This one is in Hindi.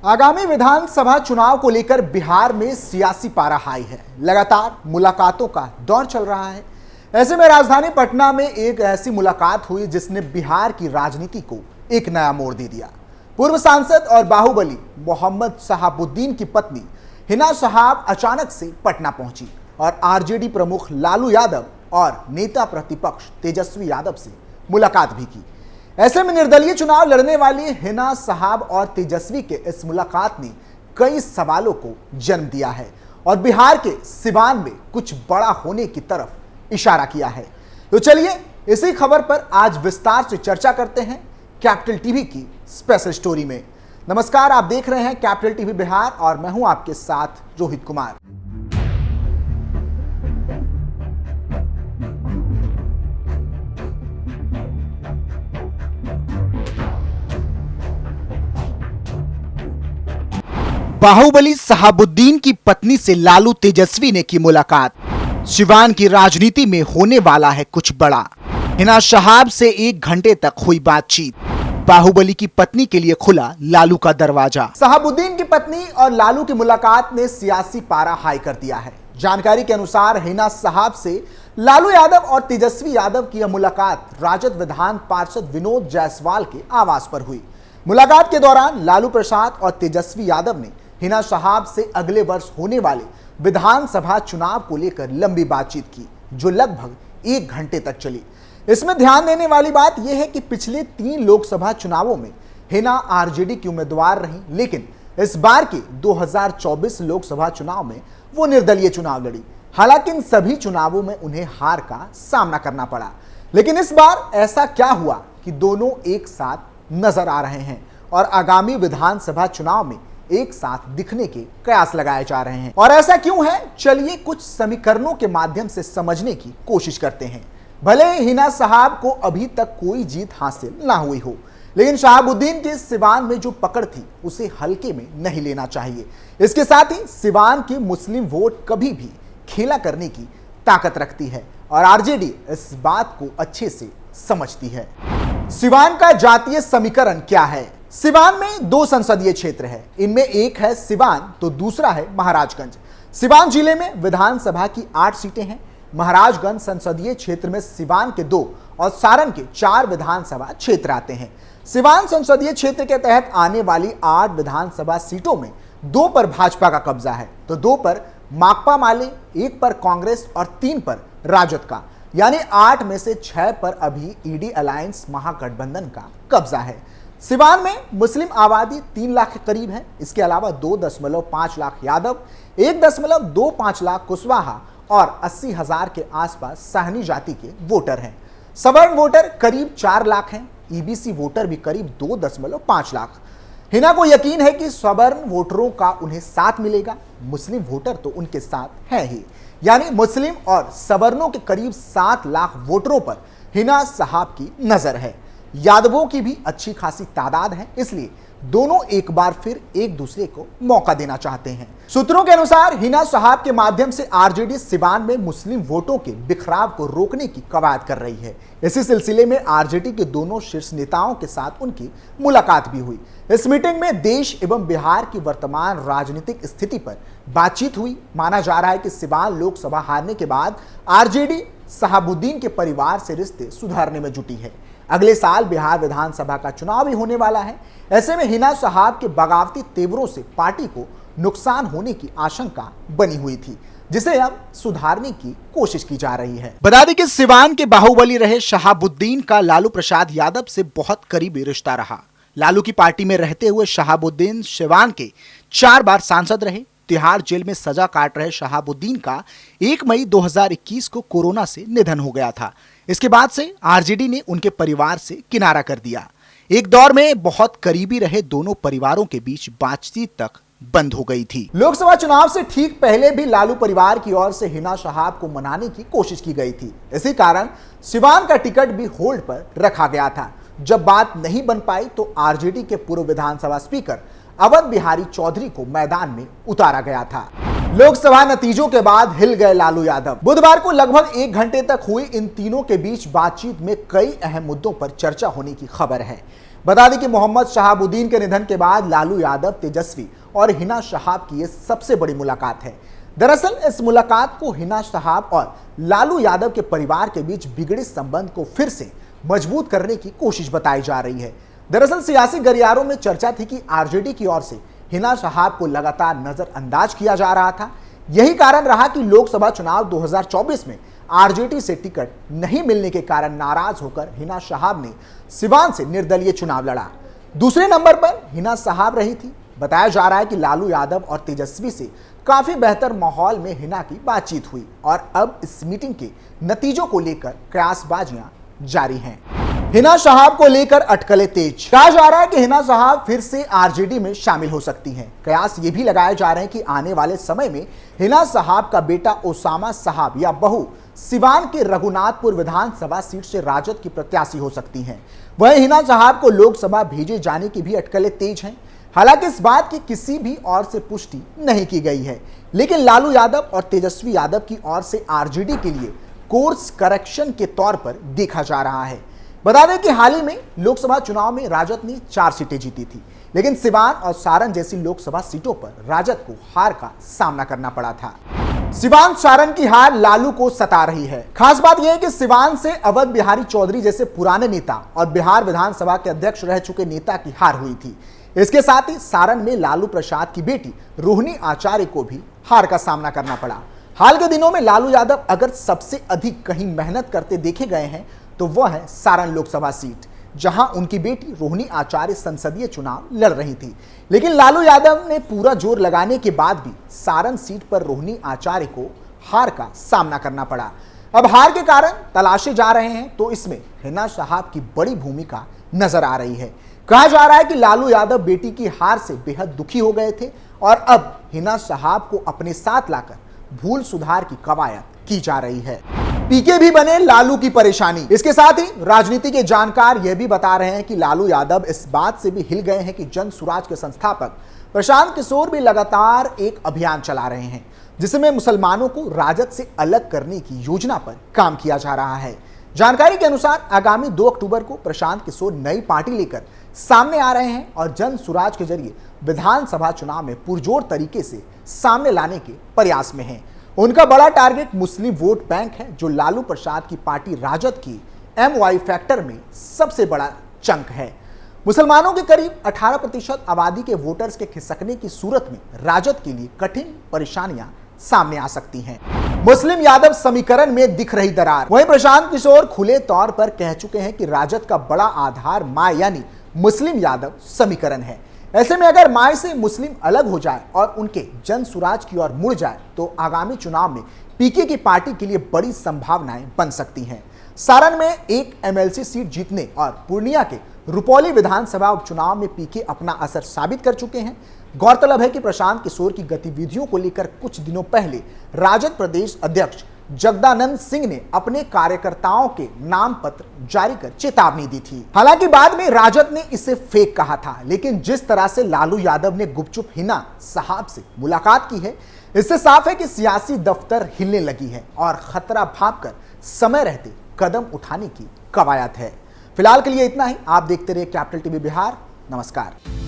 आगामी विधानसभा चुनाव को लेकर बिहार में सियासी पारा हाई है। लगातार मुलाकातों का दौर चल रहा है। ऐसे में राजधानी पटना में एक ऐसी मुलाकात हुई जिसने बिहार की राजनीति को एक नया मोड़ दे दिया। पूर्व सांसद और बाहुबली मोहम्मद शहाबुद्दीन की पत्नी हिना शहाब अचानक से पटना पहुंची और आरजेडी प्रमुख लालू यादव और नेता प्रतिपक्ष तेजस्वी यादव से मुलाकात भी की। ऐसे में निर्दलीय चुनाव लड़ने वाली हिना शहाब और तेजस्वी के इस मुलाकात ने कई सवालों को जन्म दिया है और बिहार के सिवान में कुछ बड़ा होने की तरफ इशारा किया है। तो चलिए इसी खबर पर आज विस्तार से चर्चा करते हैं कैपिटल टीवी की स्पेशल स्टोरी में। नमस्कार, आप देख रहे हैं कैपिटल टीवी बिहार और मैं हूं आपके साथ रोहित कुमार। बाहुबली शहाबुद्दीन की पत्नी से लालू तेजस्वी ने की मुलाकात। सिवान की राजनीति में होने वाला है कुछ बड़ा। हिना शहाब से 1 घंटे तक हुई बातचीत। बाहुबली की पत्नी के लिए खुला लालू का दरवाजा। शहाबुद्दीन की पत्नी और लालू की मुलाकात ने सियासी पारा हाई कर दिया है। जानकारी के अनुसार हिना शहाब से लालू यादव और तेजस्वी यादव की यह मुलाकात राजद विधान पार्षद विनोद जायसवाल के आवास पर हुई। मुलाकात के दौरान लालू प्रसाद और तेजस्वी यादव ने हिना शहाब से अगले वर्ष होने वाले विधानसभा चुनाव को लेकर लंबी बातचीत की, जो लगभग 1 घंटे तक चली। इसमें ध्यान देने वाली बात यह है कि पिछले 3 लोकसभा चुनावों में हिना आरजेडी की उम्मीदवार रही, लेकिन इस बार के 2024 लोकसभा चुनाव में वो निर्दलीय चुनाव लड़ी। हालांकि इन सभी चुनावों में उन्हें हार का सामना करना पड़ा, लेकिन इस बार ऐसा क्या हुआ कि दोनों एक साथ नजर आ रहे हैं और आगामी विधानसभा चुनाव में एक साथ दिखने के कयास लगाए जा रहे हैं। और ऐसा क्यों है, चलिए कुछ समीकरणों के माध्यम से समझने की कोशिश करते हैं। भले ही हिना शहाब को अभी तक कोई जीत हासिल ना हुई हो, लेकिन शहाबुद्दीन के सिवान में जो पकड़ थी उसे हल्के में नहीं लेना चाहिए। इसके साथ ही सिवान की मुस्लिम वोट कभी भी खेला करने की ताकत रखती है और आरजेडी इस बात को अच्छे से समझती है। सिवान का जातीय समीकरण क्या है? सिवान में 2 संसदीय क्षेत्र है। इनमें एक है सिवान तो दूसरा है महाराजगंज। सिवान जिले में विधानसभा की 8 सीटें हैं। महाराजगंज संसदीय क्षेत्र में सिवान के 2 और सारण के 4 विधानसभा क्षेत्र आते हैं। सिवान संसदीय क्षेत्र के तहत आने वाली 8 विधानसभा सीटों में 2 पर भाजपा का कब्जा है तो 2 पर माकपा माले, 1 पर कांग्रेस और 3 पर राजद का, यानी 8 में से 6 पर अभी ईडी अलायंस महागठबंधन का कब्जा है। सिवान में मुस्लिम आबादी 3 लाख के करीब है। इसके अलावा 2.5 लाख यादव, 1.25 लाख कुशवाहा और 80,000 के आसपास साहनी जाति के वोटर हैं। सवर्ण वोटर करीब 4 लाख हैं। ईबीसी वोटर भी करीब 2.5 लाख। हिना को यकीन है कि सवर्ण वोटरों का उन्हें साथ मिलेगा। मुस्लिम वोटर तो उनके साथ है ही, यानी मुस्लिम और सवर्णों के करीब 7 लाख वोटरों पर हिना शहाब की नजर है। यादवों की भी अच्छी खासी तादाद है, इसलिए दोनों एक बार फिर एक दूसरे को मौका देना चाहते हैं। सूत्रों के अनुसार हिना शहाब के माध्यम से आरजेडी सिवान में मुस्लिम वोटों के बिखराव को रोकने की कवायद कर रही है। इसी सिलसिले में आरजेडी के दोनों शीर्ष नेताओं के साथ उनकी मुलाकात भी हुई। इस मीटिंग में देश एवं बिहार की वर्तमान राजनीतिक स्थिति पर बातचीत हुई। माना जा रहा है कि सिवान लोकसभा हारने के बाद आरजेडी शहाबुद्दीन के परिवार से रिश्ते सुधारने में जुटी है। अगले साल बिहार विधानसभा का चुनाव भी होने वाला है। ऐसे में हिना शहाब के बगावती तेवरों से पार्टी को नुकसान होने की आशंका बनी हुई थी, जिसे अब सुधारने की कोशिश की जा रही है। बता दें कि सिवान के बाहुबली रहे शहाबुद्दीन का लालू प्रसाद यादव से बहुत करीबी रिश्ता रहा। लालू की पार्टी में रहते हुए शहाबुद्दीन सिवान के 4 बार सांसद रहे। तिहाड़ जेल में सजा काट रहे शहाबुद्दीन का 1 मई 2021 को कोरोना से निधन हो गया था। इसके बाद से आरजेडी ने उनके परिवार से किनारा कर दिया। एक दौर में बहुत करीबी रहे दोनों परिवारों के बीच बातचीत तक बंद हो गई थी। लोकसभा चुनाव से ठीक पहले भी लालू परिवार की ओर से हिना शहाब को मनाने की कोशिश की गई थी। इसी कारण सिवान का टिकट भी होल्ड पर रखा गया था। जब बात नहीं बन पाई तो आरजेडी के पूर्व विधानसभा स्पीकर अवध बिहारी चौधरी को मैदान में उतारा गया था। लोकसभा नतीजों के बाद हिल गए लालू यादव। बुधवार को लगभग 1 घंटे तक हुई इन तीनों के बीच बातचीत में कई अहम मुद्दों पर चर्चा होने की खबर है। बता दें कि मोहम्मद शहाबुद्दीन के निधन के बाद लालू यादव, तेजस्वी और हिना शहाब की यह सबसे बड़ी मुलाकात है। दरअसल इस मुलाकात को हिना शहाब और लालू यादव के परिवार के बीच बिगड़े संबंध को फिर से मजबूत करने की कोशिश बताई जा रही है। दरअसल सियासी गलियारों में चर्चा थी कि आरजेडी की ओर से हिना शहाब को लगातार नजरअंदाज किया जा रहा था। यही कारण रहा कि लोकसभा चुनाव 2024 में आरजेडी से टिकट नहीं मिलने के कारण नाराज होकर हिना शहाब ने सिवान से निर्दलीय चुनाव लड़ा। दूसरे नंबर पर हिना शहाब रही थी। बताया जा रहा है कि लालू यादव और तेजस्वी से काफी बेहतर माहौल में हिना की बातचीत हुई और अब इस मीटिंग के नतीजों को लेकर कयासबाजियां जारी हैं। हिना शहाब को लेकर अटकलें तेज। कहा जा रहा है कि हिना शहाब फिर से आरजेडी में शामिल हो सकती हैं। कयास ये भी लगाए जा रहे हैं कि आने वाले समय में हिना शहाब का बेटा ओसामा शहाब या बहू सिवान के रघुनाथपुर विधानसभा सीट से राजद की प्रत्याशी हो सकती हैं। वहीं हिना शहाब को लोकसभा भेजे जाने की भी अटकलें तेज हैं। हालांकि इस बात की किसी भी ओर से पुष्टि नहीं की गई है, लेकिन लालू यादव और तेजस्वी यादव की ओर से आरजेडी के लिए कोर्स करेक्शन के तौर पर देखा जा रहा है। बता दें कि हाल ही में लोकसभा चुनाव में राजद ने 4 सीटें जीती थी, लेकिन सिवान और सारण जैसी लोकसभा सीटों पर राजद को हार का सामना करना पड़ा था। सिवान सारण की हार लालू को सता रही है। खास बात यह है कि सिवान से अवध बिहारी चौधरी जैसे पुराने नेता और बिहार विधानसभा के अध्यक्ष रह चुके नेता की हार हुई थी। इसके साथ ही सारण में लालू प्रसाद की बेटी रोहिणी आचार्य को भी हार का सामना करना पड़ा। हाल के दिनों में लालू यादव अगर सबसे अधिक कहीं मेहनत करते देखे गए हैं तो वह है सारण लोकसभा सीट, जहां उनकी बेटी रोहिणी आचार्य संसदीय चुनाव लड़ रही थी। लेकिन लालू यादव ने पूरा जोर लगाने के बाद भी सारण सीट पर रोहिणी आचार्य को हार का सामना करना पड़ा। अब हार के कारण तलाशे जा रहे हैं तो इसमें हिना शहाब की बड़ी भूमिका नजर आ रही है। कहा जा रहा है कि लालू यादव बेटी की हार से बेहद दुखी हो गए थे और अब हिना शहाब को अपने साथ लाकर भूल सुधार की कवायद की जा रही है। पीके भी बने लालू की परेशानी। इसके साथ ही राजनीति के जानकार यह भी बता रहे हैं कि लालू यादव इस बात से भी हिल गए हैं कि जन सुराज के संस्थापक प्रशांत किशोर भी लगातार एक अभियान चला रहे हैं, जिसमें मुसलमानों को राजद से अलग करने की योजना पर काम किया जा रहा है। जानकारी के अनुसार आगामी 2 अक्टूबर को प्रशांत किशोर नई पार्टी लेकर सामने आ रहे हैं और जन सुराज के जरिए विधानसभा चुनाव में पुरजोर तरीके से सामने लाने के प्रयास में हैं। उनका बड़ा टारगेट मुस्लिम वोट बैंक है, जो लालू प्रसाद की पार्टी राजद की MY फैक्टर में सबसे बड़ा चंक है। मुसलमानों के करीब 18% आबादी के वोटर्स के खिसकने की सूरत में राजद के लिए कठिन परेशानियां सामने आ सकती हैं। मुस्लिम यादव समीकरण में दिख रही दरार। वहीं प्रशांत किशोर खुले तौर पर कह चुके हैं कि राजद का बड़ा आधार माय यानी मुस्लिम यादव समीकरण है। ऐसे में अगर माय से मुस्लिम अलग हो जाए और उनके जन सुराज की ओर मुड़ जाए तो आगामी चुनाव में पीके की पार्टी के लिए बड़ी संभावनाएं बन सकती हैं। सारण में एक MLC सीट जीतने और पूर्णिया के रुपौली विधानसभा उपचुनाव में पीके अपना असर साबित कर चुके हैं। गौरतलब है कि प्रशांत किशोर की गतिविधियों को लेकर कुछ दिनों पहले राजद प्रदेश अध्यक्ष जगदानंद सिंह ने अपने कार्यकर्ताओं के नाम पत्र जारी कर चेतावनी दी थी। हालांकि बाद में राजद ने इसे फेक कहा था, लेकिन जिस तरह से लालू यादव ने गुपचुप हिना शहाब से मुलाकात की है, इससे साफ है कि सियासी दफ्तर हिलने लगी है और खतरा भांपकर समय रहते कदम उठाने की कवायद है। फिलहाल के लिए इतना ही। आप देखते रहिए कैपिटल टीवी बिहार। नमस्कार।